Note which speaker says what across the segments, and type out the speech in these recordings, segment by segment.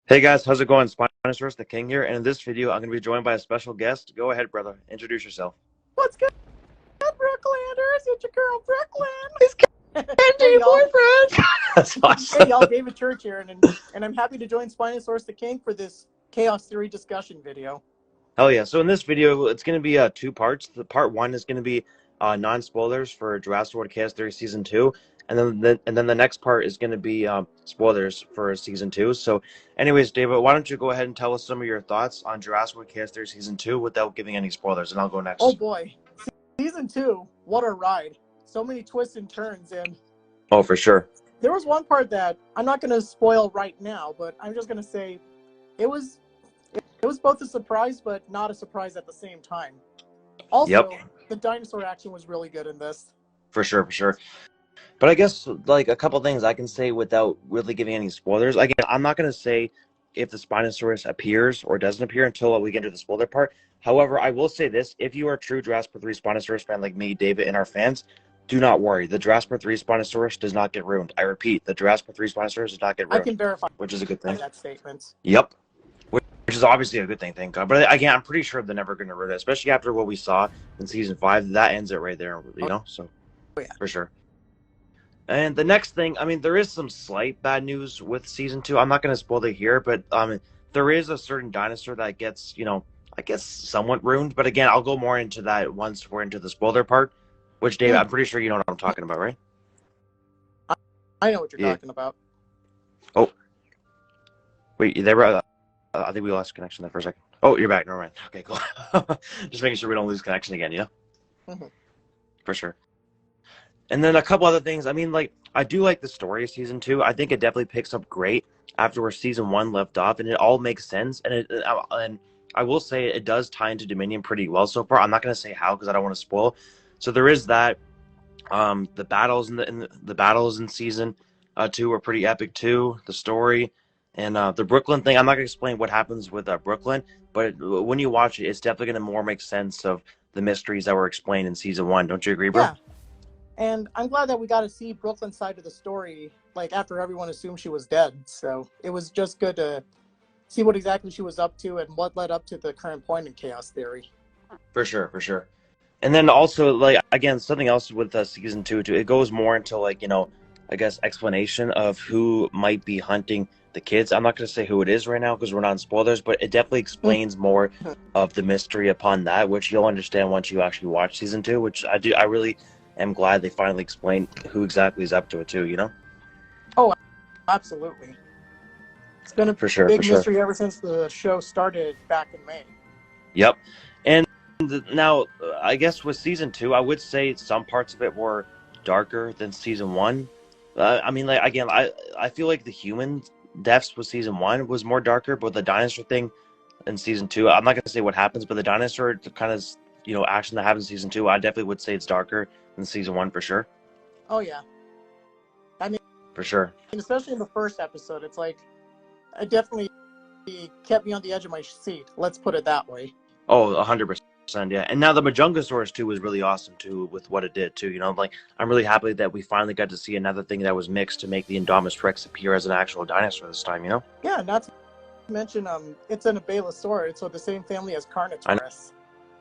Speaker 1: Hey guys, how's it going? Spinosaurus, the King here, and in this video, I'm going to be joined by a special guest. Go ahead, brother. Introduce yourself.
Speaker 2: What's good, Brooklanders? It's your girl, Brooklyn.
Speaker 1: He's
Speaker 2: Hey,
Speaker 1: Kenji,
Speaker 2: y'all.
Speaker 1: boyfriend. That's awesome.
Speaker 2: Hey, y'all. David Church here, and I'm happy to join Spinosaurus the King for this Chaos Theory discussion video.
Speaker 1: Hell yeah. So in this video, it's going to be two parts. The part one is going to be non-spoilers for Jurassic World Chaos Theory Season 2, and then the next part is going to be spoilers for Season 2. So anyways, David, why don't you go ahead and tell us some of your thoughts on Jurassic World Chaos Theory Season 2 without giving any spoilers, and I'll go next.
Speaker 2: Oh, boy. Season 2, what a ride. So many twists and turns, and
Speaker 1: Oh, for sure.
Speaker 2: there was one part that I'm not going to spoil right now, but I'm just going to say it was both a surprise, but not a surprise at the same time. Also,
Speaker 1: Yep.
Speaker 2: the dinosaur action was really good in this.
Speaker 1: For sure, for sure. But I guess like a couple things I can say without really giving any spoilers. Again, I'm not going to say if the Spinosaurus appears or doesn't appear until we get into the spoiler part. However, I will say this: if you are a true Jurassic Park 3 Spinosaurus fan like me, David, and our fans, do not worry. The Jurassic Park 3 Spinosaurus does not get ruined. I repeat, the Jurassic Park 3 Spinosaurus does not get
Speaker 2: I
Speaker 1: ruined,
Speaker 2: can verify
Speaker 1: which is a good thing.
Speaker 2: that statement.
Speaker 1: Yep. Which is obviously a good thing, thank God. But again, I'm pretty sure they're never going to ruin it, especially after what we saw in Season 5. That ends it right there, you know? So,
Speaker 2: Oh, yeah.
Speaker 1: for sure. And the next thing, I mean, there is some slight bad news with Season 2. I'm not going to spoil it here, but there is a certain dinosaur that gets, I guess somewhat ruined. But again, I'll go more into that once we're into the spoiler part, which, Dave, I'm pretty sure you know what I'm talking about, right?
Speaker 2: I know what you're talking about.
Speaker 1: Oh. Wait, you there? I think we lost connection there for a second. Oh, you're back. Never mind. Okay, cool. Just making sure we don't lose connection again, you know?
Speaker 2: Mm-hmm.
Speaker 1: For sure. And then a couple other things. I mean, like, I do like the story of Season 2. I think it definitely picks up great after where Season 1 left off, and it all makes sense. And I will say it does tie into Dominion pretty well so far. I'm not going to say how because I don't want to spoil. So there is that. The battles the battles in Season 2 were pretty epic too. The story and the Brooklyn thing. I'm not going to explain what happens with Brooklyn, but when you watch it, it's definitely going to more make sense of the mysteries that were explained in Season 1. Don't you agree, bro?
Speaker 2: Yeah. And I'm glad that we got to see Brooklyn's side of the story, like after everyone assumed she was dead. So it was just good to see what exactly she was up to and what led up to the current point in Chaos Theory.
Speaker 1: For sure, for sure. And then also, like, again, something else with Season 2, too, it goes more into, like, I guess, explanation of who might be hunting the kids. I'm not going to say who it is right now because we're not in spoilers, but it definitely explains more of the mystery upon that, which you'll understand once you actually watch Season 2, which I really am glad they finally explained who exactly is up to it, too, you know?
Speaker 2: Oh, absolutely. It's been a big mystery ever since the show started back in May.
Speaker 1: Yep. And now, I guess with Season 2, I would say some parts of it were darker than Season 1. I mean, like, again, I feel like the human deaths with Season 1 was more darker, but the dinosaur thing in Season 2, I'm not going to say what happens, but the dinosaur kind of, action that happens in Season 2, I definitely would say it's darker than Season 1 for sure.
Speaker 2: Oh, yeah. I mean,
Speaker 1: for sure.
Speaker 2: Especially in the first episode, it's like, it definitely kept me on the edge of my seat. Let's put it that way.
Speaker 1: Oh, 100%. Yeah, and now the Majungasaurus too was really awesome too with what it did too. Like I'm really happy that we finally got to see another thing that was mixed to make the Indominus-Rex appear as an actual dinosaur this time.
Speaker 2: Yeah, not to mention it's an Abelisaur, so the same family as Carnotaurus.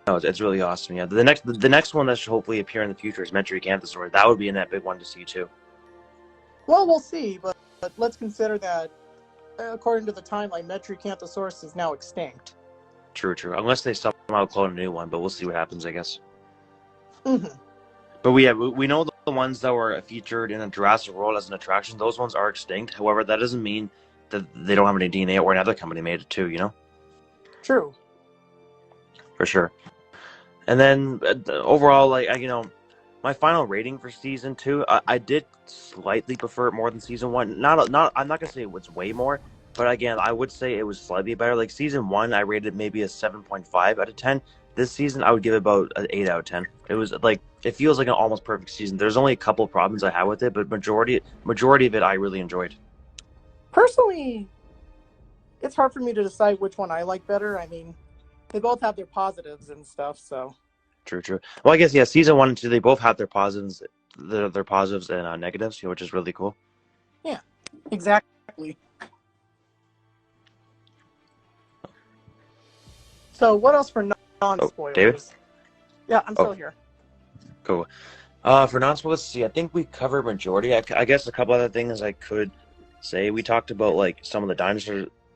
Speaker 1: No, it's really awesome. Yeah, the next one that should hopefully appear in the future is Metriacanthosaurus. That would be an epic one to see too.
Speaker 2: Well, we'll see, but let's consider that according to the timeline, Metriacanthosaurus is now extinct.
Speaker 1: True. Unless they somehow clone a new one, but we'll see what happens, I guess.
Speaker 2: Mm-hmm.
Speaker 1: But we know the ones that were featured in a Jurassic World as an attraction, those ones are extinct. However, that doesn't mean that they don't have any DNA or another company made it too,
Speaker 2: True.
Speaker 1: For sure. And then overall, like, my final rating for Season 2, I did slightly prefer it more than Season 1. I'm not going to say it was way more. But again, I would say it was slightly better. Like Season 1, I rated maybe a 7.5 out of 10. This season, I would give it about an 8 out of 10. It was like, it feels like an almost perfect season. There's only a couple problems I had with it, but majority of it I really enjoyed.
Speaker 2: Personally, it's hard for me to decide which one I like better. I mean, they both have their positives and stuff, so.
Speaker 1: True. Well, I guess, yeah, Season 1 and 2, they both have their positives, their positives and negatives, which is really cool.
Speaker 2: Yeah, exactly. So what else for
Speaker 1: Oh, David?
Speaker 2: non-spoilers? Yeah, I'm still
Speaker 1: Oh,
Speaker 2: here.
Speaker 1: cool. For non-spoilers, see, I think we covered majority. I guess a couple other things I could say. We talked about like some of the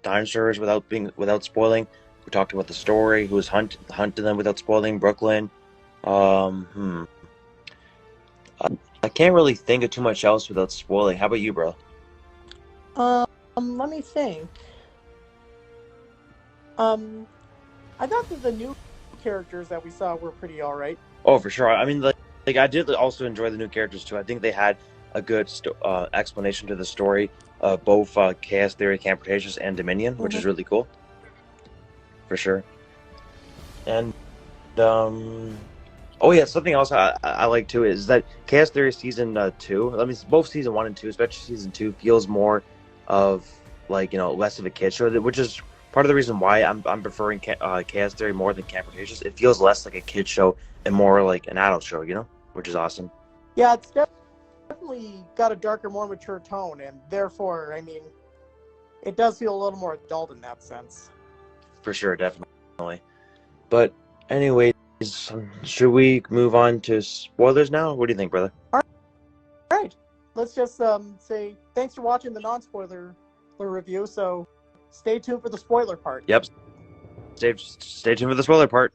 Speaker 1: dinosaurs without spoiling. We talked about the story, who was hunting them without spoiling. Brooklyn. Um, hmm. I can't really think of too much else without spoiling. How about you, bro?
Speaker 2: Let me think. I thought that the new characters that we saw were pretty all right.
Speaker 1: Oh, for sure. I mean, like I did also enjoy the new characters too. I think they had a good explanation to the story, both Chaos Theory, Camp Cretaceous, and Dominion, which
Speaker 2: Mm-hmm.
Speaker 1: is really cool, for sure. And oh yeah, something else I like too is that Chaos Theory season 2. I mean, both season 1 and 2, especially season 2, feels more of like less of a kid show, which is part of the reason why I'm preferring Chaos Theory more than Camp Cretaceous. It feels less like a kid show and more like an adult show, which is awesome.
Speaker 2: Yeah, it's definitely got a darker, more mature tone, and therefore, I mean, it does feel a little more adult in that sense.
Speaker 1: For sure, definitely. But anyways, should we move on to spoilers now? What do you think, brother?
Speaker 2: All right, let's just say thanks for watching the non-spoiler review. So stay tuned for the spoiler part.
Speaker 1: Yep. Stay tuned for the spoiler part.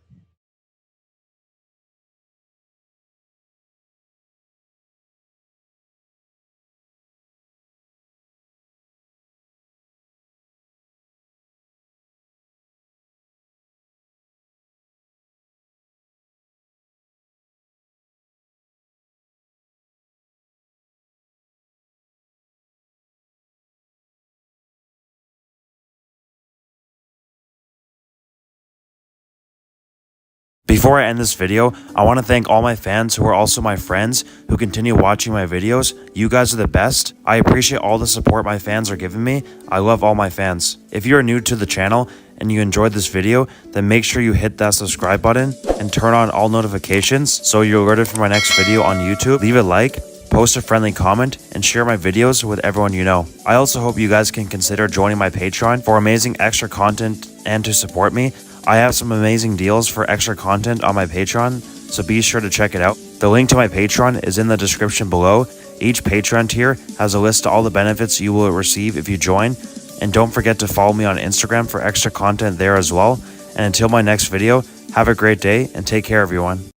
Speaker 1: Before I end this video, I want to thank all my fans who are also my friends who continue watching my videos. You guys are the best. I appreciate all the support my fans are giving me. I love all my fans. If you are new to the channel and you enjoyed this video, then make sure you hit that subscribe button and turn on all notifications so you're alerted for my next video on YouTube. Leave a like, post a friendly comment, and share my videos with everyone you know. I also hope you guys can consider joining my Patreon for amazing extra content and to support me. I have some amazing deals for extra content on my Patreon, so be sure to check it out. The link to my Patreon is in the description below. Each Patreon tier has a list of all the benefits you will receive if you join, and don't forget to follow me on Instagram for extra content there as well. And until my next video, have a great day and take care, everyone.